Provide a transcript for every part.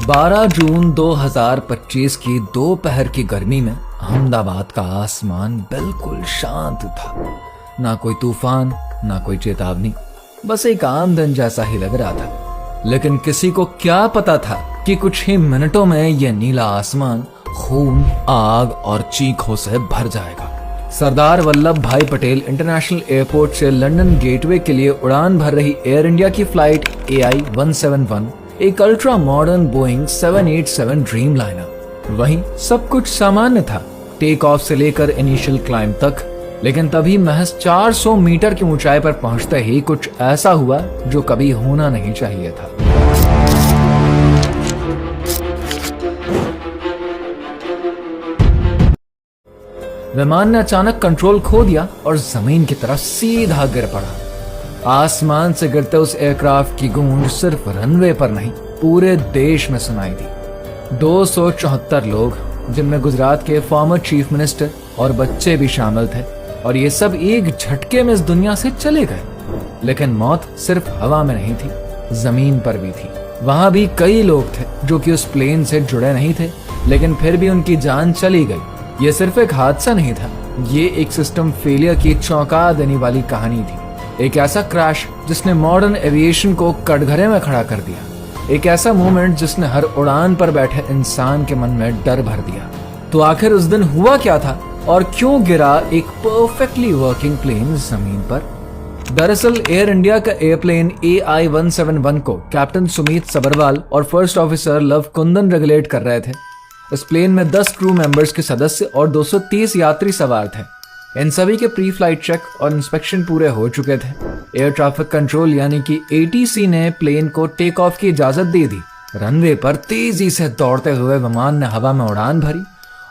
12 जून 2025 की दोपहर की गर्मी में अहमदाबाद का आसमान बिल्कुल शांत था। ना कोई तूफान, ना कोई चेतावनी, बस एक आम दिन जैसा ही लग रहा था। लेकिन किसी को क्या पता था कि कुछ ही मिनटों में यह नीला आसमान खून, आग और चीखों से भर जाएगा। सरदार वल्लभ भाई पटेल इंटरनेशनल एयरपोर्ट से लंदन गेटवे के लिए उड़ान भर रही एयर इंडिया की फ्लाइट AI-171 एक ultra modern Boeing 787 dream liner. वहीं सब कुछ सामान्य था, टेक ऑफ से लेकर इनिशियल क्लाइंब तक। लेकिन तभी महज 400 मीटर की ऊंचाई पर पहुंचते ही कुछ ऐसा हुआ जो कभी होना नहीं चाहिए था। विमान ने अचानक कंट्रोल खो दिया और जमीन की तरफ सीधा गिर पड़ा। आसमान से गिरते उस एयरक्राफ्ट की गूंज सिर्फ रनवे पर नहीं, पूरे देश में सुनाई दी। 274 लोग, जिनमें गुजरात के फॉर्मर चीफ मिनिस्टर और बच्चे भी शामिल थे, और ये सब एक झटके में इस दुनिया से चले गए। लेकिन मौत सिर्फ हवा में नहीं थी, जमीन पर भी थी। वहां भी कई लोग थे जो कि उस प्लेन से जुड़े नहीं थे, लेकिन फिर भी उनकी जान चली गई। ये सिर्फ एक हादसा नहीं था, ये एक सिस्टम फेलियर की चौंका देने वाली कहानी थी। एक ऐसा क्रैश जिसने मॉडर्न एविएशन को कटघरे में खड़ा कर दिया। एक ऐसा मोमेंट जिसने हर उड़ान पर बैठे इंसान के मन में डर भर दिया। तो आखिर उस दिन हुआ क्या था और क्यों गिरा एक परफेक्टली वर्किंग प्लेन जमीन पर? दरअसल एयर इंडिया का एयरप्लेन AI-171 को कैप्टन सुमित सबरवाल और first officer love Kundan regulate कर रहे थे। इस प्लेन में 10 क्रू मेंबर्स के सदस्य और 230 यात्री सवार थे। इन सभी के प्री फ्लाइट चेक और इंस्पेक्शन पूरे हो चुके थे। एयर ट्रैफिक कंट्रोल यानी कि ATC ने प्लेन को टेक ऑफ की इजाजत दे दी। रनवे पर तेजी से दौड़ते हुए विमान ने हवा में उड़ान भरी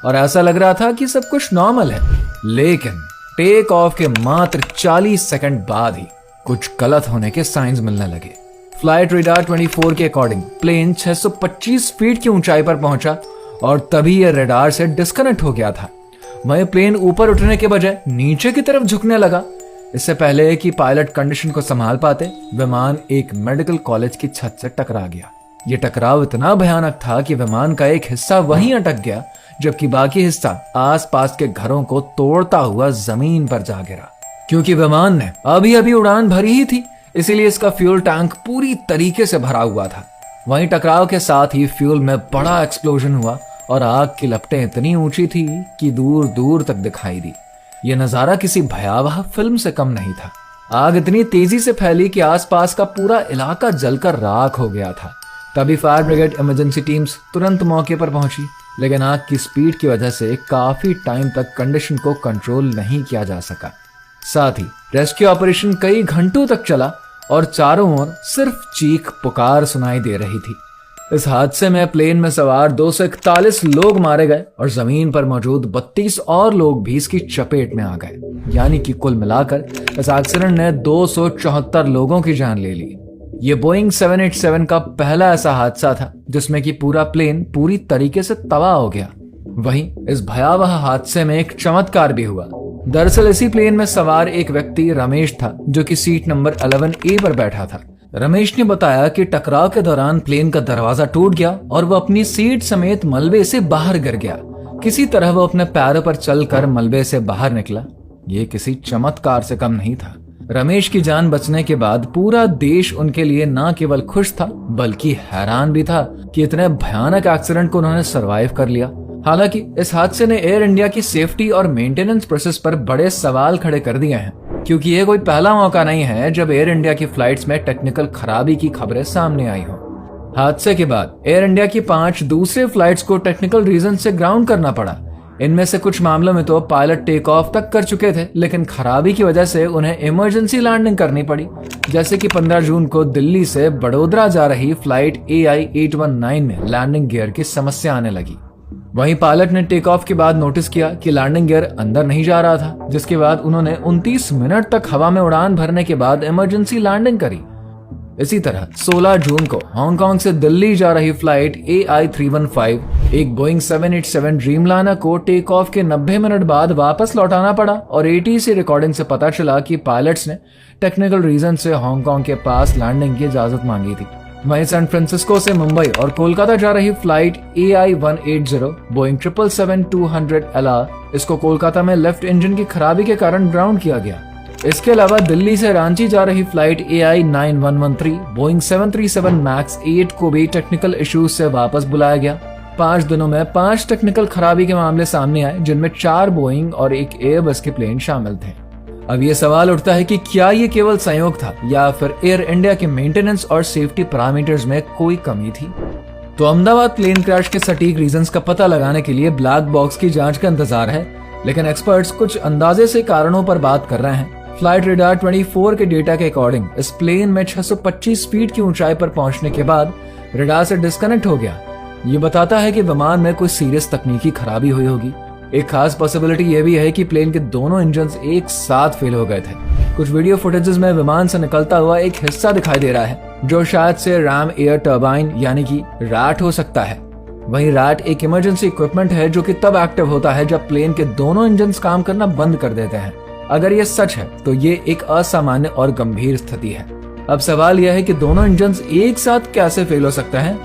और ऐसा लग रहा था कि सब कुछ नॉर्मल है। लेकिन टेक ऑफ के मात्र 40 सेकंड बाद ही कुछ गलत होने के साइंस मिलने लगे। फ्लाइट रेडार 24 के अकॉर्डिंग प्लेन 625 फीट की ऊंचाई पर पहुंचा और तभी यह रडार से डिस्कनेक्ट हो गया था। वहीं प्लेन ऊपर उठने के बजाय नीचे की तरफ झुकने लगा। इससे पहले कि पायलट कंडीशन को संभाल पाते, विमान एक मेडिकल कॉलेज की छत से टकरा गया। यह टकराव इतना भयानक था कि विमान का एक हिस्सा वहीं अटक गया, जबकि बाकी हिस्सा आसपास के घरों को तोड़ता हुआ जमीन पर जा गिरा। क्योंकि विमान ने अभी अभी उड़ान भरी ही थी, इसीलिए इसका फ्यूल टैंक पूरी तरीके से भरा हुआ था। वहीं टकराव के साथ ही फ्यूल में बड़ा एक्सप्लोजन हुआ और आग की लपटें इतनी ऊंची थी कि दूर दूर तक दिखाई दी। यह नजारा किसी भयावह फिल्म से कम नहीं था। आग इतनी तेजी से फैली कि आसपास का पूरा इलाका जलकर राख हो गया था। तभी फायर ब्रिगेड इमरजेंसी टीम्स तुरंत मौके पर पहुंची, लेकिन आग की स्पीड की वजह से काफी टाइम तक कंडीशन को कंट्रोल नहीं किया जा सका। साथ ही रेस्क्यू ऑपरेशन कई घंटों तक चला और चारों ओर सिर्फ चीख पुकार सुनाई दे रही थी। इस हादसे में प्लेन में सवार 241 लोग मारे गए और जमीन पर मौजूद 32 और लोग भी इसकी चपेट में आ गए। यानी कि कुल मिलाकर इस एक्सीडेंट ने 274 लोगों की जान ले ली। ये बोइंग 787 का पहला ऐसा हादसा था जिसमें कि पूरा प्लेन पूरी तरीके से तबाह हो गया। वहीं इस भयावह हादसे में एक चमत्कार भी हुआ। दरअसल इसी प्लेन में सवार एक व्यक्ति रमेश था, जो कि सीट नंबर 11A पर बैठा था। रमेश ने बताया कि टकराव के दौरान प्लेन का दरवाजा टूट गया और वह अपनी सीट समेत मलबे से बाहर गिर गया। किसी तरह वो अपने पैरों पर चलकर मलबे से बाहर निकला। ये किसी चमत्कार से कम नहीं था। रमेश की जान बचने के बाद पूरा देश उनके लिए न केवल खुश था बल्कि हैरान भी था कि इतने भयानक एक्सीडेंट को उन्होंने सरवाइव कर लिया। हालांकि इस हादसे ने एयर इंडिया की सेफ्टी और मेंटेनेंस प्रोसेस पर बड़े सवाल खड़े कर दिए हैं, क्योंकि ये कोई पहला मौका नहीं है जब एयर इंडिया की फ्लाइट्स में टेक्निकल खराबी की खबरें सामने आई हो। हादसे के बाद एयर इंडिया की 5 दूसरे फ्लाइट्स को टेक्निकल रीजन से ग्राउंड करना पड़ा। इनमें से कुछ मामलों में तो पायलट टेक ऑफ तक कर चुके थे, लेकिन खराबी की वजह से उन्हें इमरजेंसी लैंडिंग करनी पड़ी। जैसे कि 15 जून को दिल्ली से बड़ोदरा जा रही फ्लाइट AI-819 में लैंडिंग गियर की समस्या आने लगी। वहीं पायलट ने टेक ऑफ के बाद नोटिस किया कि लैंडिंग गियर अंदर नहीं जा रहा था, जिसके बाद उन्होंने 29 मिनट तक हवा में उड़ान भरने के बाद इमरजेंसी लैंडिंग करी। इसी तरह 16 जून को हांगकांग से दिल्ली जा रही फ्लाइट AI-315 एक बोइंग 787 ड्रीमलाइनर को टेक ऑफ के 90 मिनट बाद वापस लौटाना पड़ा और ATC रिकॉर्डिंग से पता चला कि पायलट्स ने टेक्निकल रीजन से हांगकांग के पास लैंडिंग की इजाजत मांगी थी। वहीं सैन फ्रांसिस्को से मुंबई और कोलकाता जा रही फ्लाइट AI-180 बोइंग 777-200 LR इसको कोलकाता में लेफ्ट इंजन की खराबी के कारण ग्राउंड किया गया। इसके अलावा दिल्ली से रांची जा रही फ्लाइट AI-9113 बोइंग 737 MAX 8 को भी टेक्निकल इश्यूज से वापस बुलाया गया। 5 दिनों में 5 टेक्निकल खराबी के मामले सामने आए, जिनमें 4 बोइंग और 1 एयरबस के प्लेन शामिल थे। अब ये सवाल उठता है कि क्या ये केवल संयोग था या फिर एयर इंडिया के मेंटेनेंस और सेफ्टी पैरामीटर्स में कोई कमी थी। तो अहमदाबाद प्लेन क्रैश के सटीक रीजंस का पता लगाने के लिए ब्लैक बॉक्स की जांच का इंतजार है, लेकिन एक्सपर्ट्स कुछ अंदाजे से कारणों पर बात कर रहे हैं। फ्लाइट रेडार 24 के डेटा के अकॉर्डिंग इस प्लेन में 625 फीट की ऊंचाई पर पहुंचने के बाद रेडार से डिस्कनेक्ट हो गया। ये बताता है कि विमान में कोई सीरियस तकनीकी खराबी हुई होगी। एक खास पॉसिबिलिटी ये भी है कि प्लेन के दोनों इंजन्स एक साथ फेल हो गए थे। कुछ वीडियो फुटेजेस में विमान से निकलता हुआ एक हिस्सा दिखाई दे रहा है जो शायद से रैम एयर टर्बाइन यानी कि रैट हो सकता है। वहीं रैट एक इमरजेंसी इक्विपमेंट है जो कि तब एक्टिव होता है जब प्लेन के दोनों इंजन्स काम करना बंद कर देते हैं। अगर ये सच है तो ये एक असामान्य और गंभीर स्थिति है। अब सवाल यह है कि दोनों इंजन्स एक साथ कैसे फेल हो सकते हैं।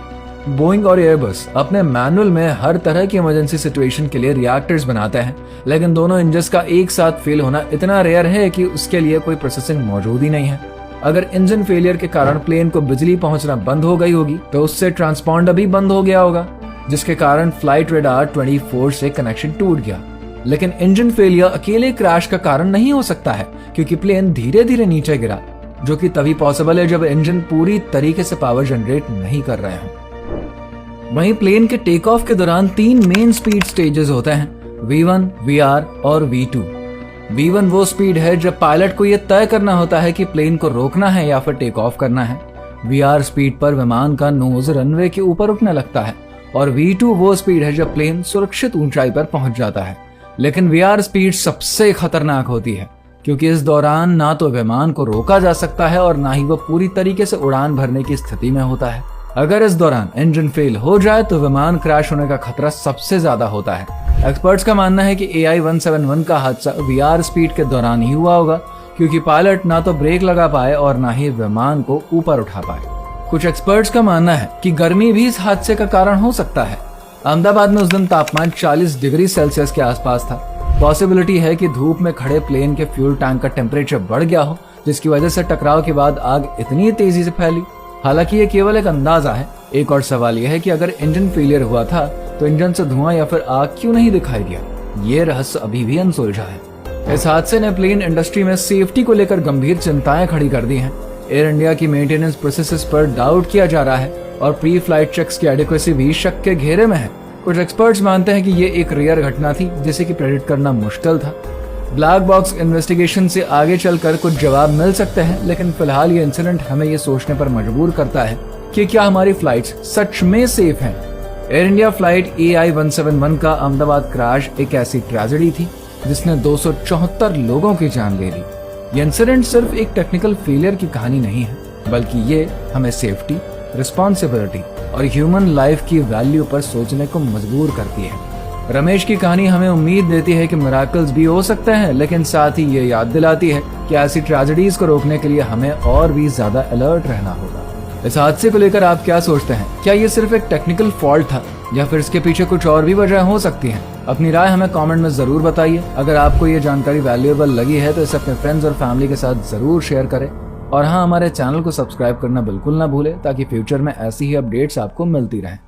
बोइंग और एयरबस अपने मैनुअल में हर तरह की इमरजेंसी सिचुएशन के लिए रिएक्टर्स बनाते हैं, लेकिन दोनों इंजन्स का एक साथ फेल होना इतना रेयर है कि उसके लिए कोई प्रोसेसिंग मौजूद ही नहीं है। अगर इंजन फेलियर के कारण प्लेन को बिजली पहुंचना बंद हो गई होगी तो उससे ट्रांसपॉन्डर भी बंद हो गया होगा, जिसके कारण फ्लाइट रेडार 24 से कनेक्शन टूट गया। लेकिन इंजन फेलियर अकेले क्रैश का कारण नहीं हो सकता है, क्योंकि प्लेन धीरे धीरे नीचे गिरा, जो कि तभी पॉसिबल है जब इंजन पूरी तरीके से पावर जनरेट नहीं कर रहे हो। वहीं प्लेन के टेक ऑफ के दौरान 3 मेन स्पीड स्टेजेस होते हैं, V1, VR और V2। V1 वो स्पीड है जब पायलट को यह तय करना होता है कि प्लेन को रोकना है या फिर टेक ऑफ करना है। VR स्पीड पर विमान का नोज रनवे के ऊपर उठने लगता है और V2 वो स्पीड है जब प्लेन सुरक्षित ऊंचाई पर पहुंच जाता है। लेकिन VR स्पीड सबसे खतरनाक होती है, क्योंकि इस दौरान ना तो विमान को रोका जा सकता है और ना ही वो पूरी तरीके से उड़ान भरने की स्थिति में होता है। अगर इस दौरान इंजन फेल हो जाए तो विमान क्रैश होने का खतरा सबसे ज्यादा होता है। एक्सपर्ट्स का मानना है कि AI-171 का हादसा VR स्पीड के दौरान ही हुआ होगा, क्योंकि पायलट ना तो ब्रेक लगा पाए और ना ही विमान को ऊपर उठा पाए। कुछ एक्सपर्ट्स का मानना है कि गर्मी भी इस हादसे का कारण हो सकता है। अहमदाबाद में उस दिन तापमान 40 डिग्री सेल्सियस के आसपास था। पॉसिबिलिटी है कि धूप में खड़े प्लेन के फ्यूल टैंक का टेम्परेचर बढ़ गया हो, जिसकी वजह से टकराव के बाद आग इतनी तेजी से फैली। हालांकि ये केवल एक अंदाजा है। एक और सवाल यह है कि अगर इंजन फेलियर हुआ था तो इंजन से धुआं या फिर आग क्यों नहीं दिखाई दिया। ये रहस्य अभी भी अनसुलझा है। इस हादसे ने प्लेन इंडस्ट्री में सेफ्टी को लेकर गंभीर चिंताएं खड़ी कर दी हैं। एयर इंडिया की मेंटेनेंस प्रोसेसेस पर डाउट किया जा रहा है और प्री फ्लाइट चेक्स की एडिक्वेसी भी शक के घेरे में है। कुछ एक्सपर्ट्स मानते हैं कि ये एक रेयर घटना थी जिसे कि प्रेडिक्ट करना मुश्किल था। ब्लैक बॉक्स इन्वेस्टिगेशन से आगे चलकर कुछ जवाब मिल सकते हैं, लेकिन फिलहाल ये इंसिडेंट हमें ये सोचने पर मजबूर करता है कि क्या हमारी फ्लाइट्स सच में सेफ हैं। एयर इंडिया फ्लाइट AI-171 का अहमदाबाद क्रैश एक ऐसी ट्रेजेडी थी जिसने 274 लोगों की जान ले ली। ये इंसिडेंट सिर्फ एक टेक्निकल फेलियर की कहानी नहीं है, बल्कि ये हमें सेफ्टी, रिस्पॉन्सिबिलिटी और ह्यूमन लाइफ की वैल्यू पर सोचने को मजबूर करती है। रमेश की कहानी हमें उम्मीद देती है कि मिराकल्स भी हो सकते हैं, लेकिन साथ ही ये याद दिलाती है कि ऐसी ट्रेजेडीज को रोकने के लिए हमें और भी ज्यादा अलर्ट रहना होगा। इस हादसे को लेकर आप क्या सोचते हैं? क्या ये सिर्फ एक टेक्निकल फॉल्ट था या फिर इसके पीछे कुछ और भी वजह हो सकती हैं? अपनी राय हमें कमेंट में जरूर बताइए। अगर आपको ये जानकारी वैल्यूएबल लगी है तो इसे अपने फ्रेंड्स और फैमिली के साथ जरूर शेयर करें। और हाँ, हमारे चैनल को सब्सक्राइब करना बिल्कुल ना भूलें ताकि फ्यूचर में ऐसी ही अपडेट्स आपको मिलती रहें।